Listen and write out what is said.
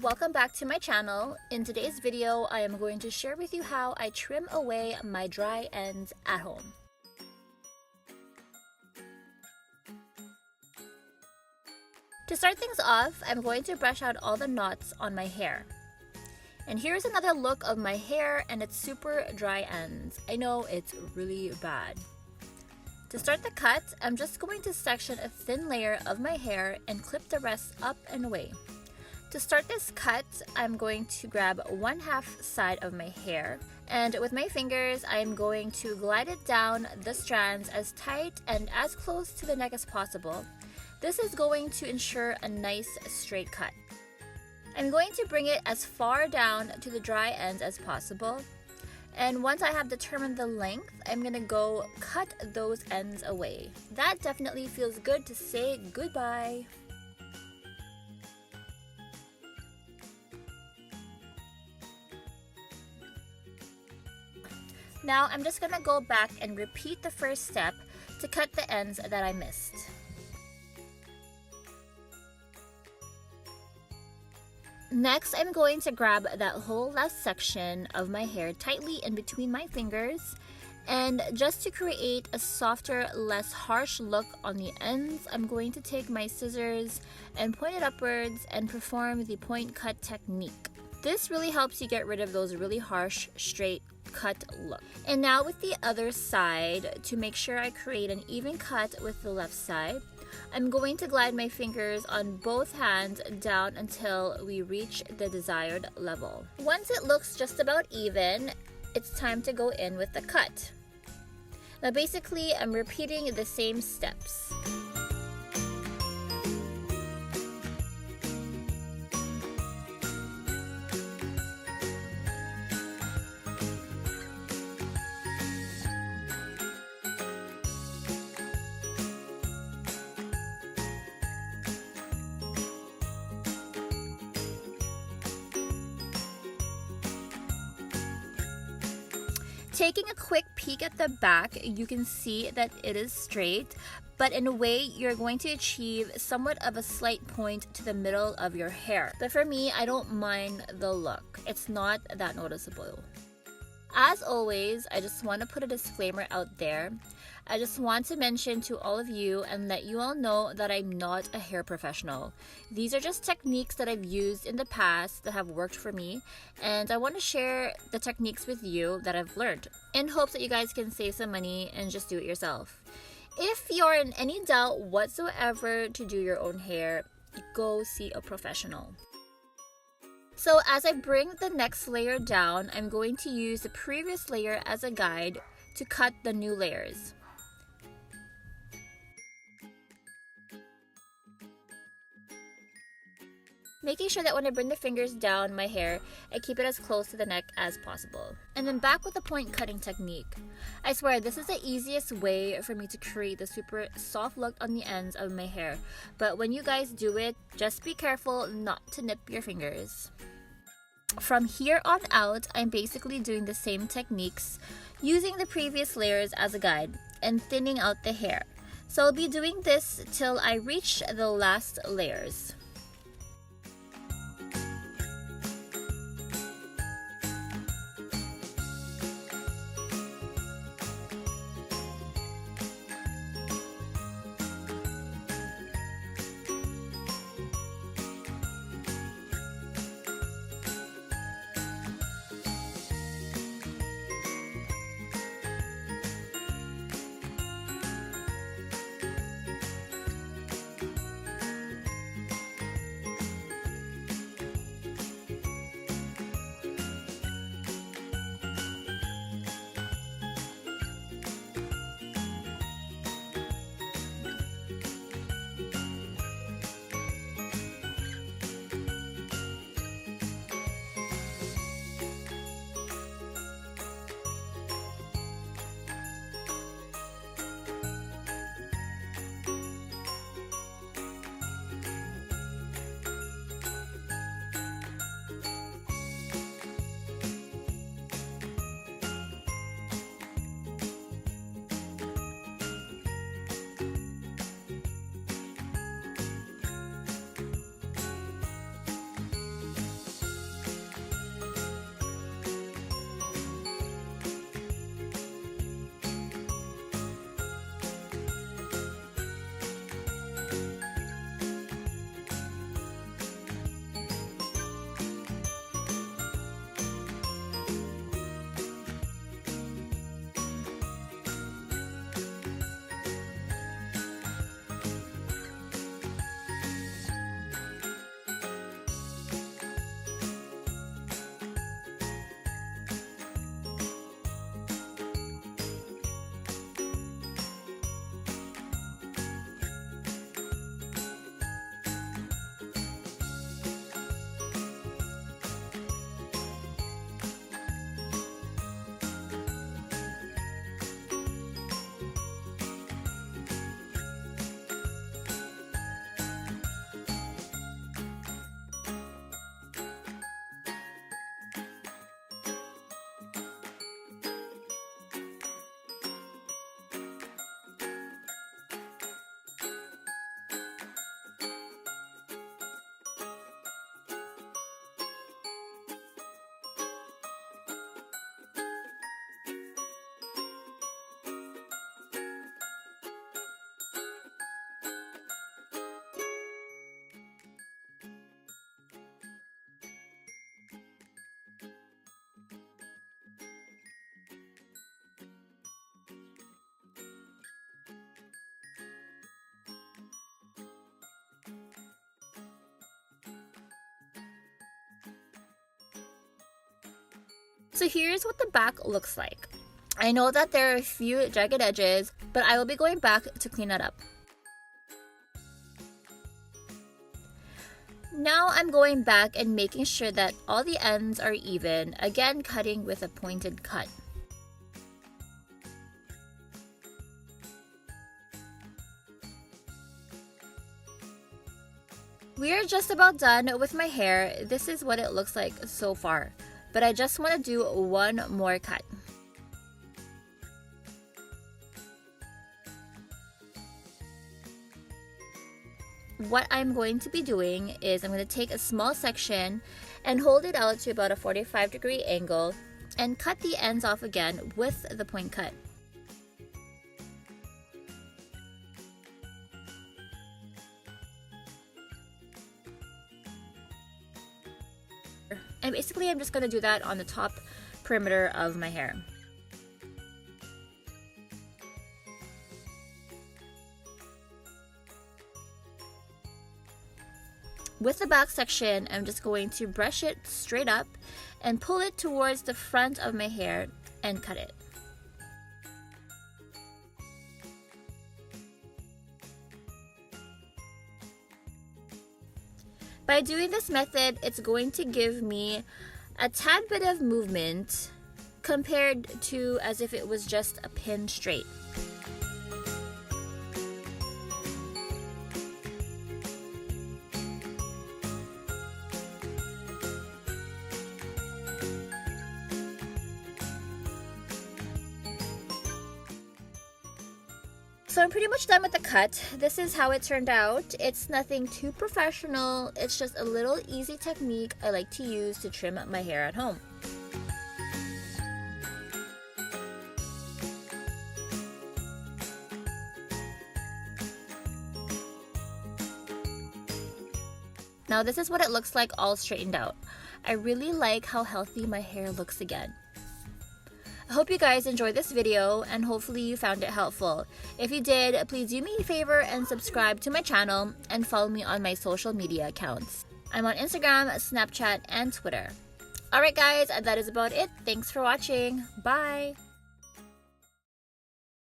welcome back to my channel. In today's video, I am going to share with you how I trim away my dry ends at home. To start things off, I'm going to brush out all the knots on my hair. And here's another look of my hair and its super dry ends. I know it's really bad. To start the cut, I'm just going to section a thin layer of my hair and clip the rest up and away. To start this cut, I'm going to grab 1/2 side of my hair, and with my fingers, I'm going to glide it down the strands as tight and as close to the neck as possible. This is going to ensure a nice straight cut. I'm going to bring it as far down to the dry ends as possible. And once I have determined the length, I'm gonna go cut those ends away. That definitely feels good to say goodbye. Now I'm just gonna go back and repeat the first step to cut the ends that I missed. Next, I'm going to grab that whole last section of my hair tightly in between my fingers, and just to create a softer, less harsh look on the ends, I'm going to take my scissors and point it upwards and perform the point cut technique. This really helps you get rid of those really harsh, straight cut look. And now with the other side, to make sure I create an even cut with the left side, I'm going to glide my fingers on both hands down until we reach the desired level. Once it looks just about even, it's time to go in with the cut. Now basically, I'm repeating the same steps. Taking a quick peek at the back, you can see that it is straight, but in a way, you're going to achieve somewhat of a slight point to the middle of your hair. But for me, I don't mind the look. It's not that noticeable. As always, I just want to put a disclaimer out there. I just want to mention to all of you and let you all know that I'm not a hair professional. These are just techniques that I've used in the past that have worked for me, and I want to share the techniques with you that I've learned in hopes that you guys can save some money and just do it yourself. If you're in any doubt whatsoever to do your own hair, go see a professional. So as I bring the next layer down, I'm going to use the previous layer as a guide to cut the new layers. Making sure that when I bring the fingers down my hair, I keep it as close to the neck as possible. And then back with the point cutting technique. I swear this is the easiest way for me to create the super soft look on the ends of my hair. But when you guys do it, just be careful not to nip your fingers. From here on out, I'm basically doing the same techniques, using the previous layers as a guide and thinning out the hair. So I'll be doing this till I reach the last layers. So here's what the back looks like. I know that there are a few jagged edges, but I will be going back to clean that up. Now I'm going back and making sure that all the ends are even, again cutting with a pointed cut. We are just about done with my hair. This is what it looks like so far, but I just want to do one more cut. What I'm going to be doing is I'm going to take a small section and hold it out to about a 45-degree angle and cut the ends off again with the point cut. And basically I'm just going to do that on the top perimeter of my hair. With the back section, I'm just going to brush it straight up and pull it towards the front of my hair and cut it. By doing this method, it's going to give me a tad bit of movement compared to as if it was just a pin straight. So I'm pretty much done with the cut. This is how it turned out. It's nothing too professional. It's just a little easy technique I like to use to trim my hair at home. Now this is what it looks like all straightened out. I really like how healthy my hair looks again. I hope you guys enjoyed this video and hopefully you found it helpful. If you did, please do me a favor and subscribe to my channel and follow me on my social media accounts. I'm on Instagram, Snapchat, and Twitter. Alright guys, that is about it. Thanks for watching. Bye!